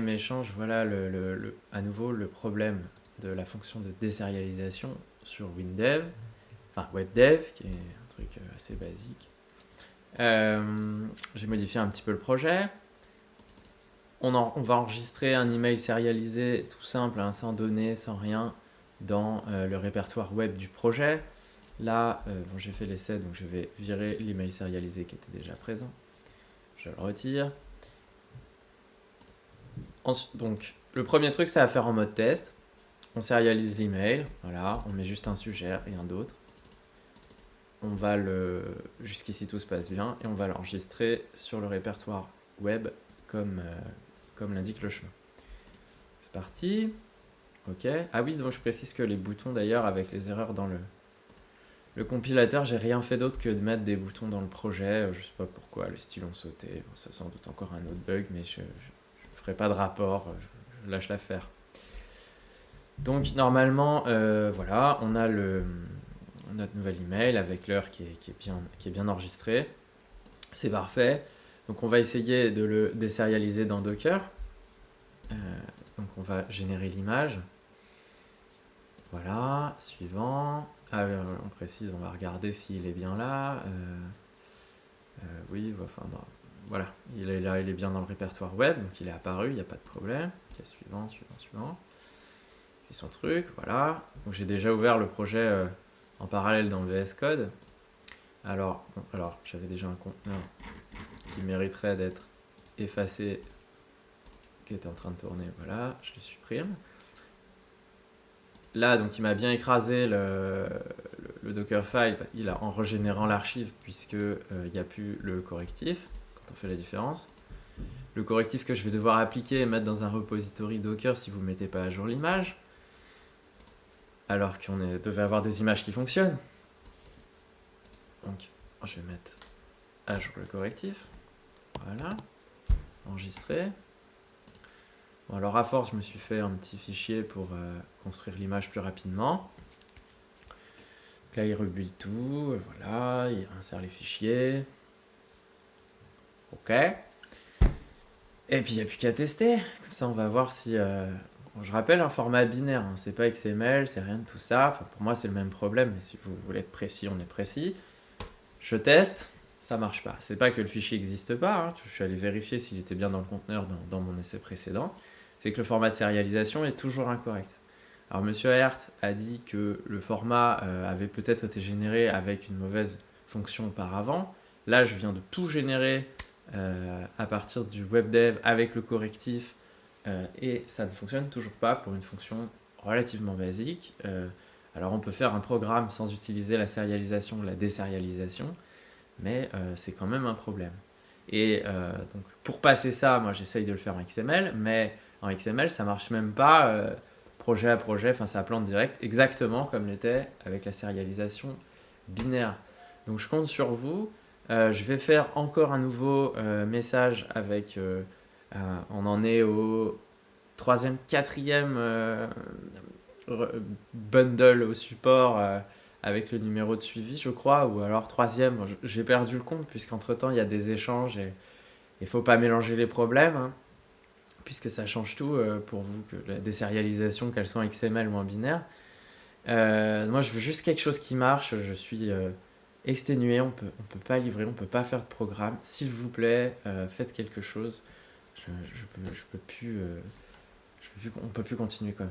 échange, voilà à nouveau le problème de la fonction de désérialisation sur WinDev, enfin WebDev, qui est un truc assez basique. J'ai modifié un petit peu le projet. On va enregistrer un email sérialisé tout simple, hein, sans données, sans rien, dans le répertoire web du projet. Là, bon, j'ai fait l'essai, donc je vais virer l'email sérialisé qui était déjà présent. Je le retire. Donc, le premier truc, c'est à faire en mode test. On sérialise l'email, voilà, on met juste un sujet, rien d'autre. On va jusqu'ici tout se passe bien, et on va l'enregistrer sur le répertoire web comme l'indique le chemin. C'est parti. Ok. Ah oui, donc je précise que les boutons d'ailleurs, avec les erreurs dans le compilateur, j'ai rien fait d'autre que de mettre des boutons dans le projet. Je sais pas pourquoi, les styles ont sauté. Bon, c'est sans doute encore un autre bug, mais je ferai pas de rapport, je lâche l'affaire. Donc normalement, voilà, on a notre nouvel email avec l'heure qui est bien enregistrée. C'est parfait. Donc on va essayer de le désérialiser dans Docker. Donc on va générer l'image. Voilà, suivant. On précise, on va regarder s'il est bien là. Oui, enfin, voilà, il est là, il est bien dans le répertoire web, donc il est apparu, il n'y a pas de problème. Ok, suivant. Il fait son truc, voilà. Donc j'ai déjà ouvert le projet en parallèle dans VS Code. Alors j'avais déjà un conteneur qui mériterait d'être effacé, qui était en train de tourner, voilà, je le supprime. Là, donc il m'a bien écrasé le Dockerfile en régénérant l'archive, puisqu'il n'y a plus le correctif, quand on fait la différence. Le correctif que je vais devoir appliquer et mettre dans un repository Docker si vous ne mettez pas à jour l'image, alors qu'on devait avoir des images qui fonctionnent. Donc, je vais mettre à jour le correctif. Voilà. Enregistrer. Bon, alors à force, je me suis fait un petit fichier pour construire l'image plus rapidement. Donc là, il rebuild tout. Voilà, il insère les fichiers. Ok. Et puis, il n'y a plus qu'à tester. Comme ça, on va voir si... Bon, je rappelle un format binaire. Hein. C'est pas XML, c'est rien de tout ça. Enfin, pour moi, c'est le même problème. Mais si vous voulez être précis, on est précis. Je teste. Ça marche pas. C'est pas que le fichier n'existe pas. Hein. Je suis allé vérifier s'il était bien dans le conteneur dans mon essai précédent. C'est que le format de sérialisation est toujours incorrect. Alors, Monsieur Aert a dit que le format avait peut-être été généré avec une mauvaise fonction auparavant. Là, je viens de tout générer à partir du WebDev avec le correctif et ça ne fonctionne toujours pas pour une fonction relativement basique. Alors, on peut faire un programme sans utiliser la sérialisation ou la désérialisation, mais c'est quand même un problème. Et donc, pour passer ça, moi, j'essaye de le faire en XML, mais en XML, ça marche même pas projet à projet, enfin ça plante direct, exactement comme l'était avec la sérialisation binaire. Donc je compte sur vous. Je vais faire encore un nouveau message avec... on en est au 3e, 4e bundle au support avec le numéro de suivi, je crois, ou alors 3e. Bon, j'ai perdu le compte puisqu'entre-temps, il y a des échanges et il ne faut pas mélanger les problèmes. Hein, puisque ça change tout pour vous, que la désérialisation, qu'elle soit en XML ou en binaire. Moi, je veux juste quelque chose qui marche. Je suis exténué. On peut pas livrer, on peut pas faire de programme. S'il vous plaît, faites quelque chose. On peut plus continuer comme ça.